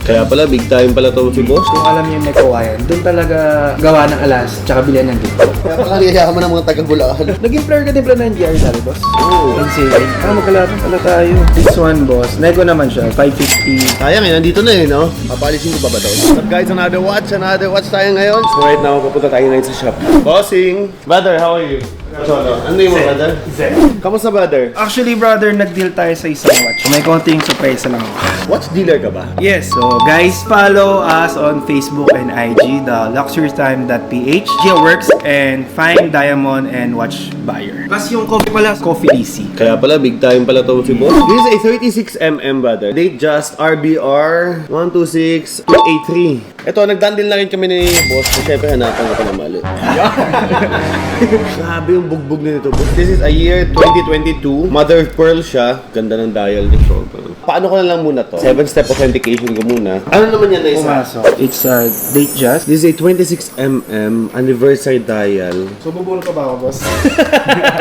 Kaya pala, big time pala to si boss. Kung alam niyo yung may kawayan, doon talaga gawa ng alas, tsaka bilihan ng dito. Kaya pala, yayaman ng mga taga-Bulacan. Naging player ka din pala ng GR, sabi boss? Oo. NCA. Magkalaban pala tayo. This one, boss. Nego naman siya. 550. Sayang eh, nandito na eh, no? Papalisin ko pa ba daw? But guys, another watch tayo ngayon. So right now, pupunta tayo ngayon sa shop. Bossing! Brother, how are you? Ano yung mo, brother? Kamusta, brother? Actually, brother, nag-deal tayo sa isang watch. May konting surprise lang ako. Watch dealer ka ba? Yes, so guys, follow us on Facebook and IG, the luxurytime.ph, Geoworks, and Fine Diamond and Watch Buyer. Plus yung coffee pala, Coffee Easy. Kaya pala, big time pala to si boss. This is a 36mm, brother. Date just RBR 126283. Ito, nagdandil na rin kami ni boss. So, syempre, hanapan ko pa na mali. Grabe yung bugbog na nito, boss. This is a year 2022. Mother of pearl siya. Ganda ng dial ni Shoulder. Paano ko na lang muna to? 7-step authentication ko muna. Ano naman yan na isa? Pumasok. It's a date just. This is a 26mm anniversary dial. So, bubulong ka ba ako, boss?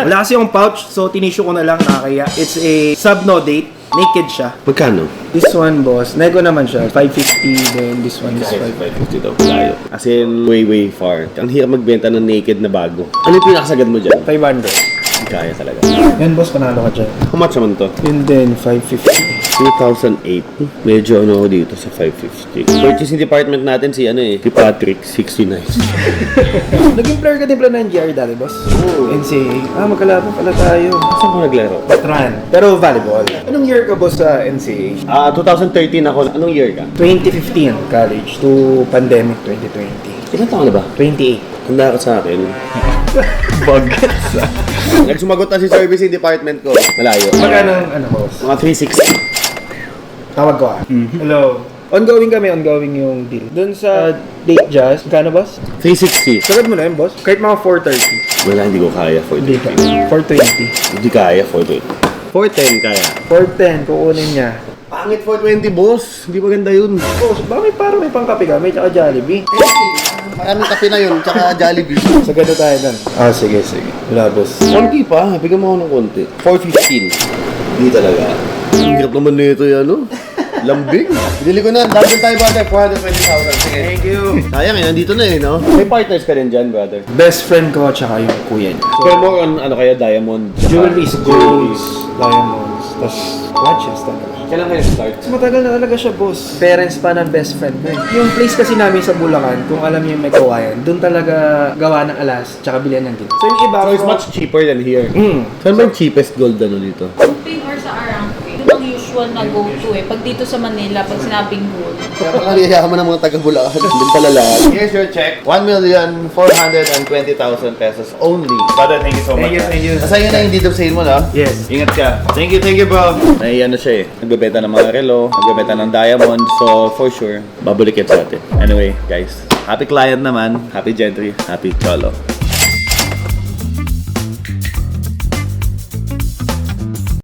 Wala kasi yung pouch, so tinisyo ko na lang, nakakaya. It's a sub-no date. Naked siya. Magkano? This one, boss, nego naman siya. 550, then this one is 550. 550 daw. Layo. As in, way far. Ang hirap magbenta ng naked na bago. Ano yung pinakasagad mo dyan? 500. Hindi kaya talaga. Yan, boss, panalo ka dyan. How much naman to? Yun din, 550. 2008. Medyo ano ako dito sa 550. Purchasing department natin si si Patrick, 69. Naging player ka din pala ng GR dati, boss? Oo. NCA. Magkalaban pala tayo. Saan ko naglaro? Batran. Pero volleyball. Anong year ka, boss, sa NCA? 2013 ako. Anong year ka? 2015, college, to pandemic 2020. Ilan taon na ba? 28. Handa ka sa akin. Bagets. Nagsumagot na si servicing department ko. Malayo. Magkano ang boss? Mga 360. Tawag ko ah. Hello. Ongoing yung deal. Doon sa date just, magkano, boss? 360. Sagad mo na yun, boss. Kahit mga 430. Wala, hindi ko kaya. Hindi ka. 420. 420. Hindi kaya, 420. 410 kaya. 410, kukunin niya. Pangit 420, boss. Hindi maganda yun. Boss, bakit parang may pangkape ka? May tsaka Jollibee. Maraming kape na yun, tsaka Jollibee. Sagad na tayo doon. Sige. Wala, boss. Konti pa, bigyan mo ako ng konti. 415. Hindi talaga. Ang hirap naman nito yan, no? Lambing. Binili ko na. Dagdag tayo, brother. 420,000. Sige. Thank you. Sayang eh, nandito na eh, no? May partners ka rin dyan, brother. Best friend ko tsaka yung kuya niya. Pero more on, kaya diamond? Jewelries, golds, diamonds, tas watches talaga. Kailan kayo start? Mas matagal na talaga siya, boss. Parents pa ng best friend ko eh. Yung place kasi namin sa Bulacan, kung alam niyo yung may kawayan, doon talaga gawa ng alas, tsaka bilihan ng dito. So yung iba, So it's much cheaper than here. Saan ba yung cheapest gold dito? Ping or sa Arangke. Yun ang usual na go-to eh. Pag dito sa Manila, pag sinabing gold. Kaya pala yayaman ng mga taga-Bulacan. Doon pala lahat. Here's your check. 1,420,000 pesos only. Brother, thank you so much. Thank you. Nasa'yo na yung deed of sale mo, no? Yes. Ingat ka. Thank you, bro. Ay, ano siya eh. Nagbebenta ng mga relo, nagbebenta ng diamond. So, for sure, babalik yan sa atin. Anyway, guys. Happy client naman. Happy gentry. Happy cholo.